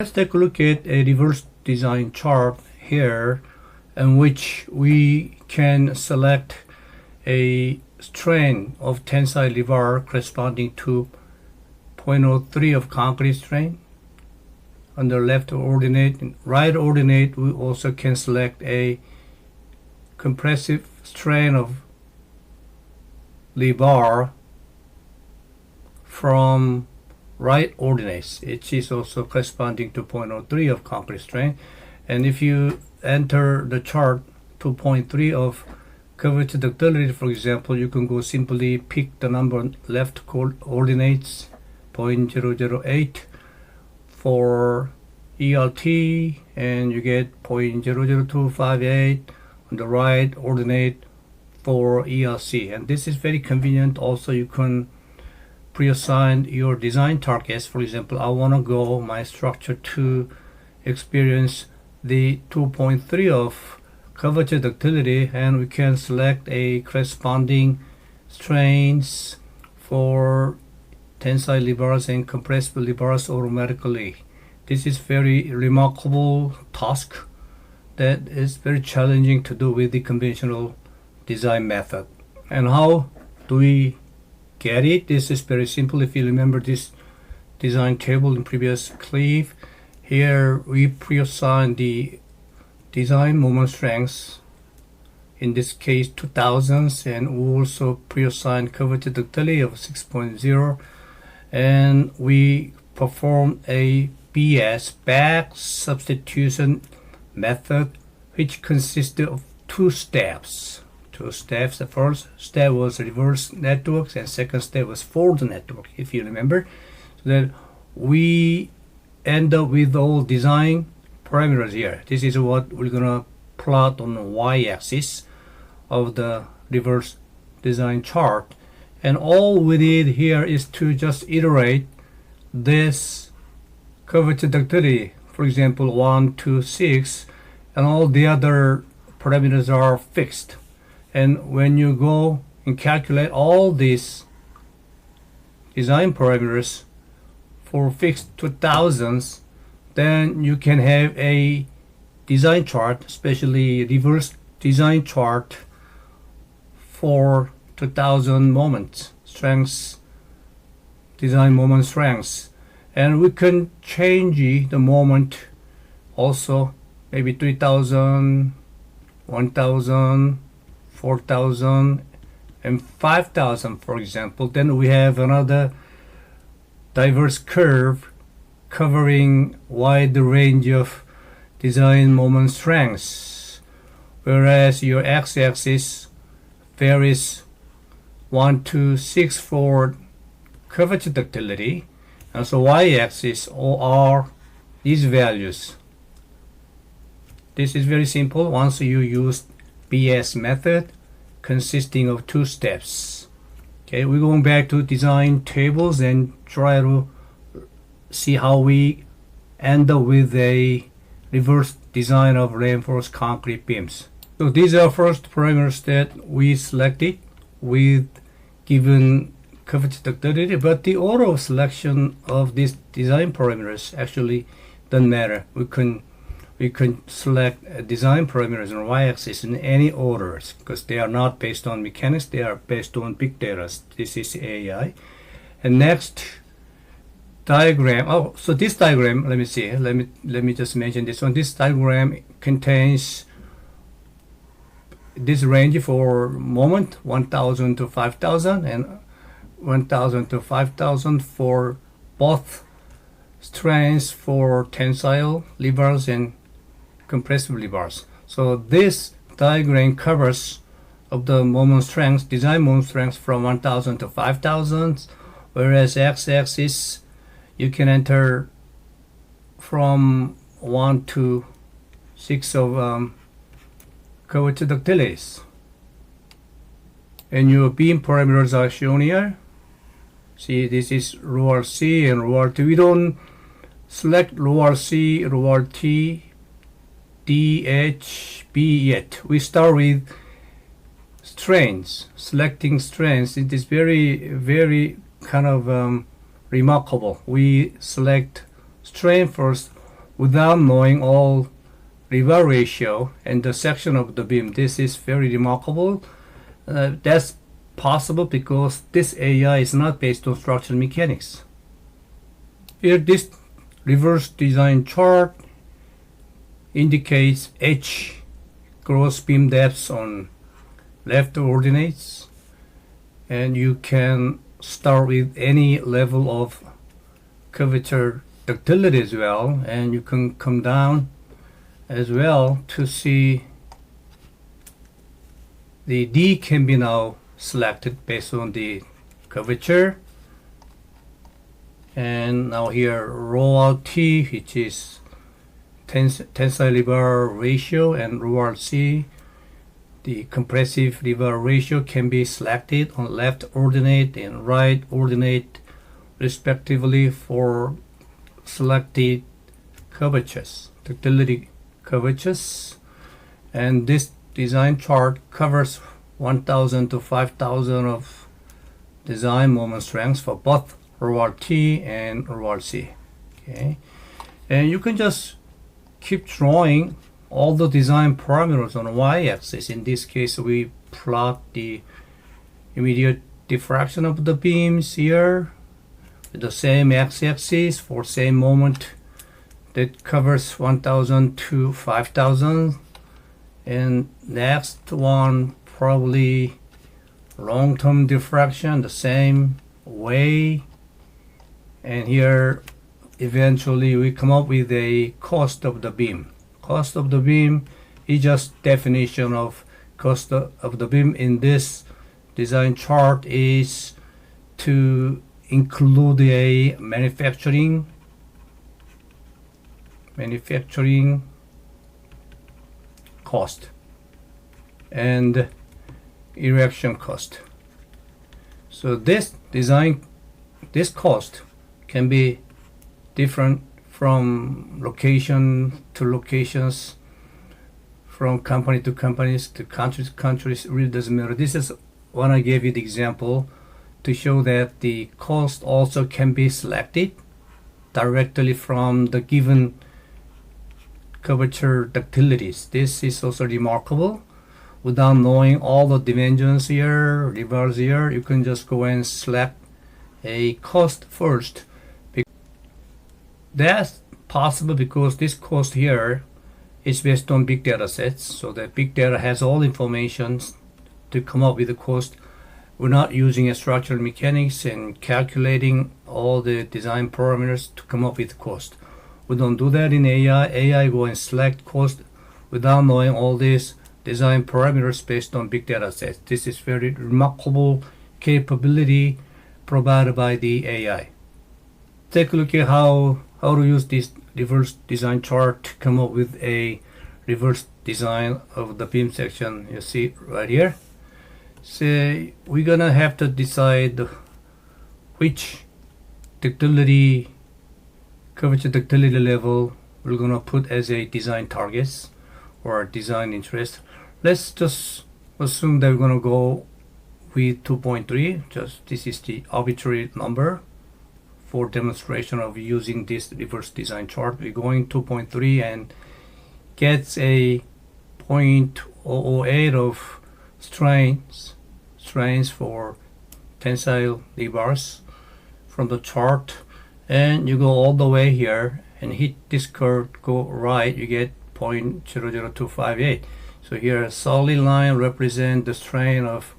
Let's take a look at a reverse design chart here in which we can select a strain of tensile rebar corresponding to 0.03 of concrete strain. On the left ordinate and right ordinate, we also can select a compressive strain of rebar from right ordinates. It is also corresponding to 0.03 of concrete strain. And if you enter the chart 2.3 of curvature ductility, for example, you can go simply pick the number left coordinates 0.008 for ELT, and you get 0.00258 on the right ordinate for ELC. And this is very convenient. Also, you can pre-assign your design targets. For example, I want to go my structure to experience the 2.3 of curvature ductility, and we can select a corresponding strains for tensile rebars and compressible rebars automatically. This is very remarkable task that is very challenging to do with the conventional design method. And how do we get it? This is very simple. If you remember this design table in previous clip, here we pre-assign the design moment strengths, in this case 2000s, and we also pre-assign curvature ductility of 6.0, and we perform a BS, back substitution method, which consisted of two steps. The first step was reverse networks, and second step was forward network, if you remember. So that we end up with all design parameters here. This is what we're gonna plot on the y-axis of the reverse design chart, and all we did here is to just iterate this curvature ductility, for example 1, 2, 6, and all the other parameters are fixed. And when you go and calculate all these design parameters for fixed 2000s, then you can have a design chart, especially reverse design chart for 2000 moment strengths, design moment strengths. And we can change the moment also, maybe 3000, 1000, 4000 and 5000, for example. Then we have another diverse curve covering wide range of design moment strengths, whereas your x-axis varies 1, 2, 6 for curvature ductility, and so y-axis are these values. This is very simple once you use BS method consisting of two steps. Okay, we're going back to design tables and try to see how we end up with a reverse design of reinforced concrete beams. So these are first parameters that we selected with given curvature ductility, but the order of selection of these design parameters actually doesn't matter. We can select design parameters on y-axis in any orders because they are not based on mechanics, they are based on big data. This is AI. And next diagram, so this diagram, let me just mention this one. This diagram contains this range for moment 1000 to 5000 and 1000 to 5000 for both strengths for tensile rebars and compressive rebars. So this diagram covers of the moment strengths, design moment strengths from 1000 to 5000, whereas x-axis you can enter from 1 to 6 of curvature ductilities. And your beam parameters are shown here. See, this is rho RC and rho RT. We don't select rho RC, rho RT, DHB yet. We start with strains, selecting strains. It is very kind of remarkable. We select strain first without knowing all river ratio and the section of the beam. This is very remarkable. That's possible because this AI is not based on structural mechanics. Here, this reverse design chart indicates H gross beam depths on left ordinates, and you can start with any level of curvature ductility as well, and you can come down as well to see the D can be now selected based on the curvature. And now here rho out T, which is tensile lever ratio, and rho out C, the compressive lever ratio, can be selected on left ordinate and right ordinate respectively for selected curvatures, ductility curvatures. And this design chart covers 1000 to 5000 of design moment strengths for both rho out T and rho out C. Okay, and you can just keep drawing all the design parameters on y-axis. In this case, we plot the immediate diffraction of the beams here with the same x-axis for same moment that covers 1000 to 5000, and next one probably long-term diffraction the same way, and here eventually we come up with a cost of the beam. Cost of the beam is just definition of cost of the beam in this design chart is to include a manufacturing cost and erection cost. So this cost can be different from location to locations, from company to companies, to countries to countries. It really doesn't matter. This is when I gave you the example to show that the cost also can be selected directly from the given curvature ductilities. This is also remarkable. Without knowing all the dimensions here, rivers here, you can just go and select a cost first. That's possible because this cost here is based on big data sets, so that big data has all information to come up with the cost. We're not using a structural mechanics and calculating all the design parameters to come up with the cost. We don't do that in AI. AI go and select cost without knowing all these design parameters based on big data sets. This is very remarkable capability provided by the AI. Take a look at how to use this reverse design chart to come up with a reverse design of the beam section. You see right here. So we're gonna have to decide which ductility, curvature ductility level we're gonna put as a design targets or design interest. Let's just assume that we're gonna go with 2.3. Just this is the arbitrary number for demonstration of using this reverse design chart. We're going 2.3 and gets a 0.008 of strains for tensile levers from the chart, and you go all the way here and hit this curve, go right, you get 0.00258. So here a solid line represents the strain of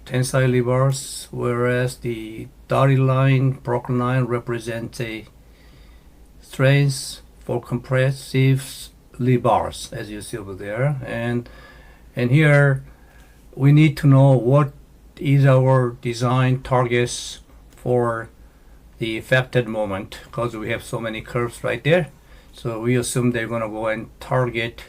tensile levers, whereas the dotted line, broken line, represents a strains for compressive levers, as you see over there. And here we need to know what is our design targets for the affected moment, because we have so many curves right there. So we assume they're going to go and target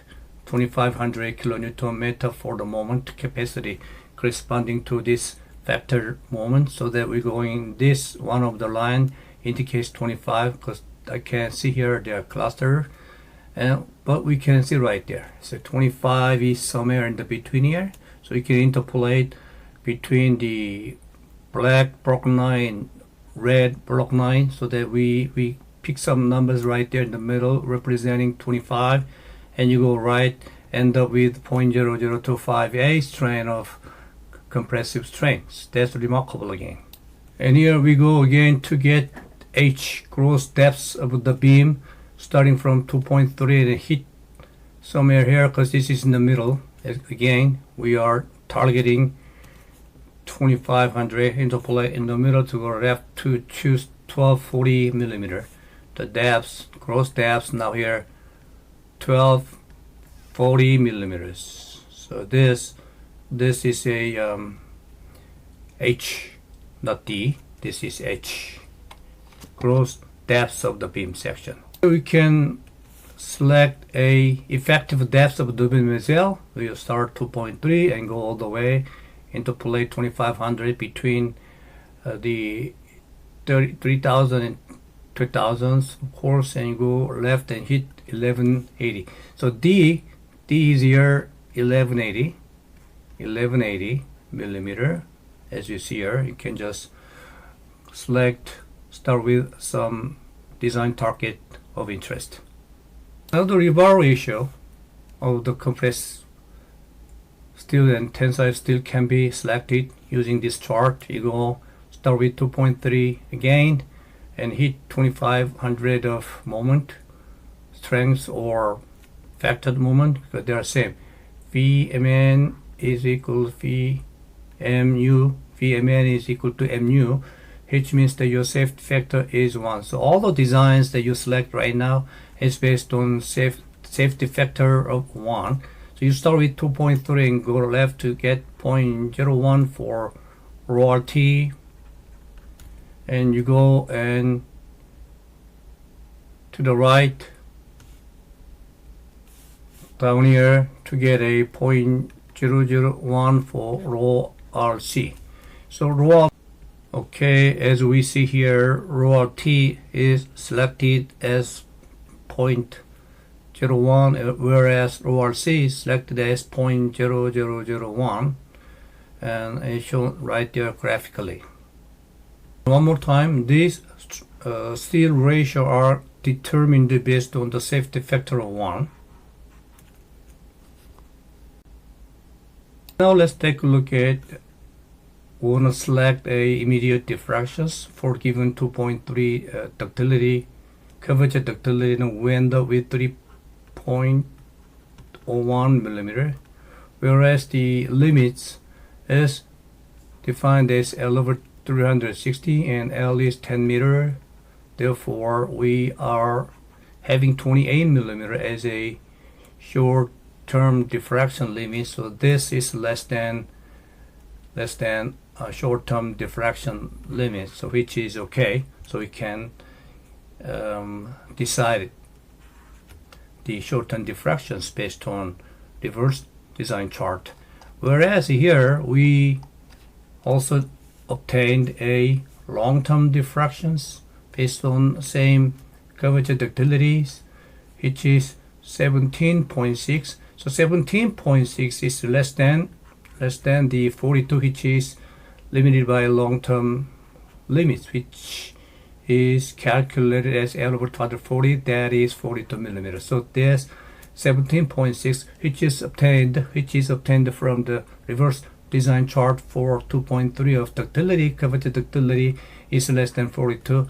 2500 kilonewton meter for the moment capacity corresponding to this factor moment, so that we're going this one of the line indicates 25, because I can see here they are clustered, but we can see right there. So 25 is somewhere in the between here. So you can interpolate between the black broken line, red block line, so that we pick some numbers right there in the middle representing 25, and you go right, end up with 0.0025A strain of compressive strength. That's remarkable again. And here we go again to get H, gross depths of the beam, starting from 2.3 and hit somewhere here, because this is in the middle. Again, we are targeting 2500, interpolate in the middle to go left to choose 1240 millimeter. The depths, gross depths now here 1240 millimeters. So this is a H, not D. This is H, gross depths of the beam section. We can select a effective depth of the beam as well. We'll start 2.3 and go all the way, interpolate 2500 between the 3000 and 2000, of course, and go left and hit 1180. So D is here 1180 millimeter. As you see here, you can just start with some design target of interest. Now the rebar ratio of the compressed steel and tensile steel can be selected using this chart. You go start with 2.3 again and hit 2500 of moment strength or factored moment, because they are same. Vmn is equal to Vmu, Vmn is equal to Mu, which means that your safety factor is 1. So all the designs that you select right now is based on safety factor of 1. So you start with 2.3 and go left to get 0.01 for rho RT, and you go and to the right down here to get a 0.001 for rho RC. So rho, okay, as we see here, rho RT is selected as 0.01, whereas rho RC is selected as 0.0001, and it's shown right there graphically. One more time, these steel ratio are determined based on the safety factor of 1. Now let's take a look at, we want to select a immediate diffractions for given 2.3 ductility, curvature ductility, and we end up with 3.01 millimeter, whereas the limits is defined as L over 360 and L is 10 meter. Therefore, we are having 28 millimeter as a short-term diffraction limit. So this is less than a short-term diffraction limit, so which is okay. So we can decide the short-term diffractions based on reverse design chart. Whereas here we also obtained a long-term diffractions based on same curvature ductilities, which is 17.6. So 17.6 is less than the 42, which is limited by long-term limits, which is calculated as L over 240, that is 42 millimeters. So there's 17.6, which is obtained from the reverse design chart for 2.3 of ductility. Curvature ductility is less than 42,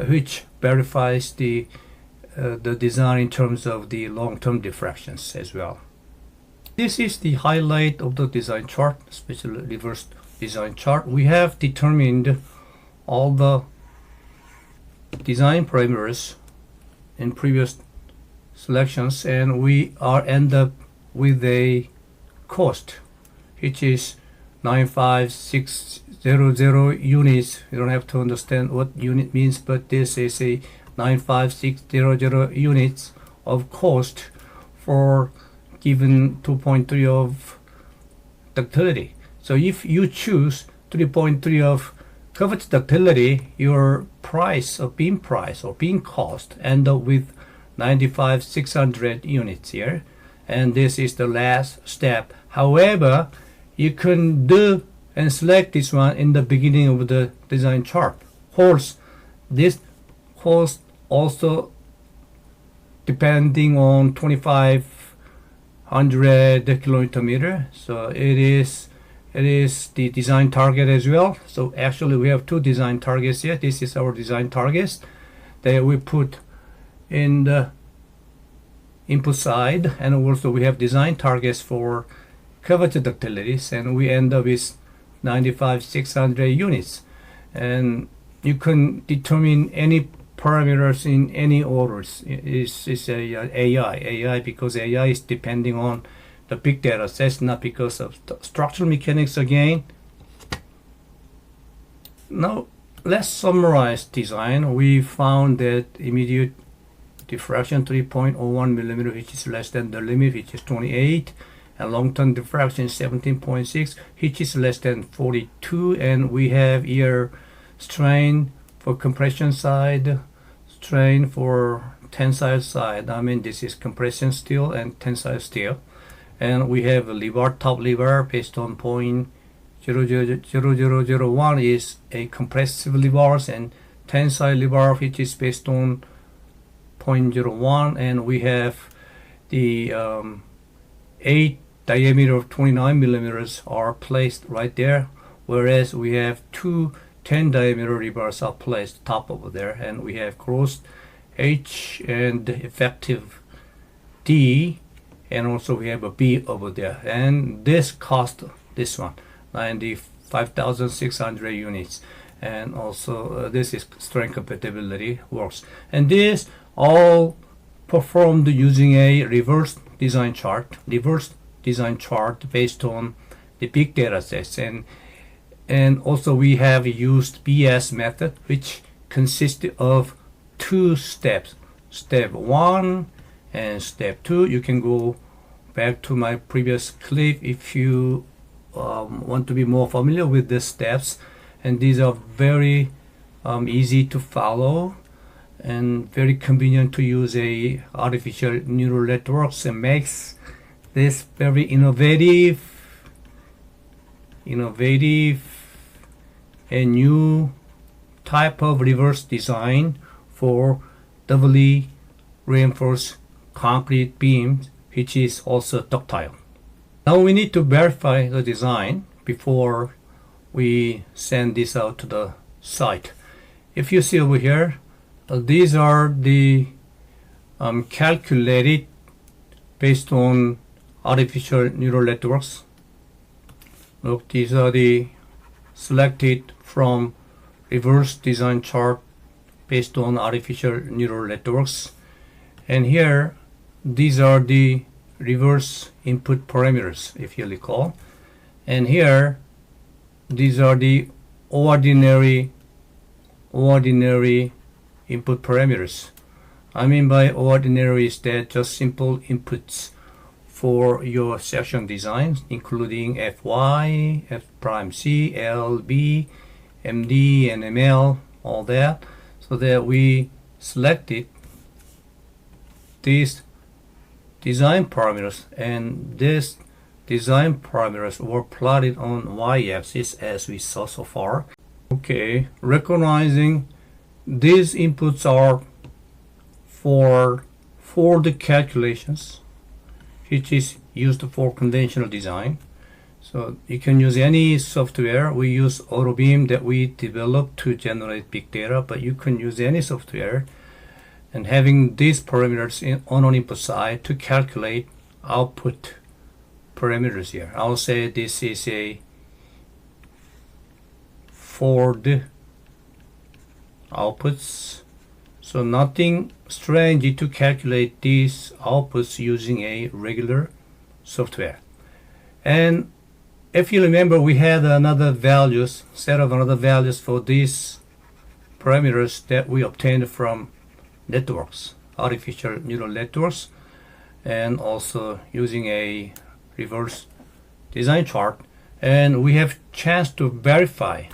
which verifies the design in terms of the long-term diffractions as well. This is the highlight of the design chart, especially reverse design chart. We have determined all the design parameters in previous selections, and we end up with a cost which is 95600 units. You don't have to understand what unit means, but this is a 95600 units of cost for given 2.3 of ductility. So if you choose 3.3 of curvature ductility, your price or beam cost end up with 95,600 units here, and this is the last step. However, you can do and select this one in the beginning of the design chart. Of course, this cost also depending on 2500 kilometer meter. So it is the design target as well. So actually we have two design targets here. This is our design targets that we put in the input side, and also we have design targets for curvature ductilities, and we end up with 95,600 units. And you can determine any parameters in any orders. It's a AI because AI is depending on the big data sets, not because of structural mechanics again. Now let's summarize design. We found that immediate diffraction 3.01 millimeter, which is less than the limit, which is 28, and long-term diffraction 17.6, which is less than 42. And we have here strain for compression side, strain for tensile side. I mean, this is compression steel and tensile steel. And we have a lever, top lever based on 0.0001 is a compressive levers, and tensile lever which is based on 0.01, and we have the 8 diameter of 29 millimeters are placed right there, whereas we have two 10 diameter levers are placed top over there, and we have gross H and effective D, and also we have a B over there, and this cost, this one, 95,600 units. And also this is strength compatibility works, and this all performed using a reverse design chart based on the big data sets. And also we have used BS method, which consists of two steps, step 1 and step 2. You can go back to my previous clip if you want to be more familiar with the steps, and these are very easy to follow and very convenient to use a artificial neural networks, and makes this very innovative and new type of reverse design for doubly reinforced concrete beams, which is also ductile. Now we need to verify the design before we send this out to the site. If you see over here, these are the calculated based on artificial neural networks. Look, these are the selected from reverse design chart based on artificial neural networks. And here, these are the reverse input parameters, if you recall. And here, these are the ordinary input parameters. I mean by ordinary is that just simple inputs for your section designs, including FY, F prime C, L, B, MD, and ML, all that, so that we selected these design parameters, and these design parameters were plotted on y-axis as we saw so far. Okay, recognizing these inputs are for the calculations, which is used for conventional design. So you can use any software. We use AutoBeam that we developed to generate big data, but you can use any software, and having these parameters on an input side to calculate output parameters here. I'll say this is a Ford outputs, so nothing strange to calculate these outputs using a regular software. And if you remember, we had another set of another values for these parameters that we obtained from networks, artificial neural networks, and also using a reverse design chart. And we have chance to verify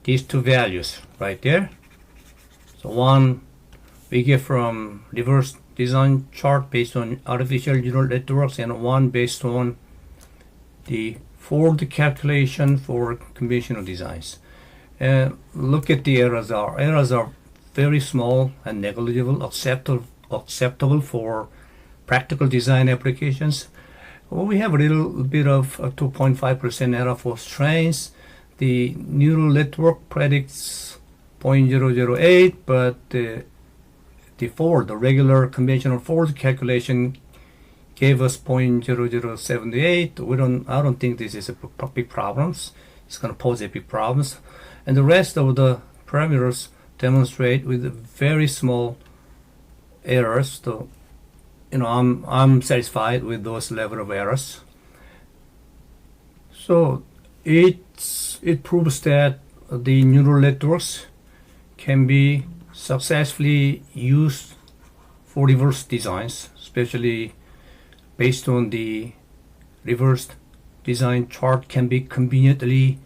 these two values right there. So one we get from reverse design chart based on artificial neural networks, and one based on the Ford calculation for conventional designs. And look at the errors are very small and negligible, acceptable for practical design applications. Well, we have a little bit of 2.5% error for strains. The neural network predicts 0.008, but the regular conventional Ford calculation gave us 0.0078. I don't think this is a big problems. It's going to pose a big problems, and the rest of the parameters demonstrate with very small errors. So, I'm satisfied with those level of errors. So it proves that the neural networks can be successfully used for reverse designs, especially based on the reversed design chart can be conveniently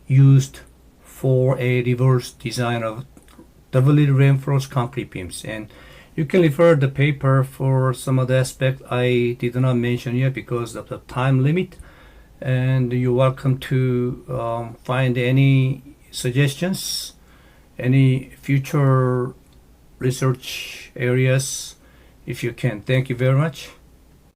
used for a reverse design of doubly reinforced concrete beams. And you can refer the paper for some of the aspects I did not mention yet because of the time limit. And you're welcome to find any suggestions, any future research areas if you can. Thank you very much.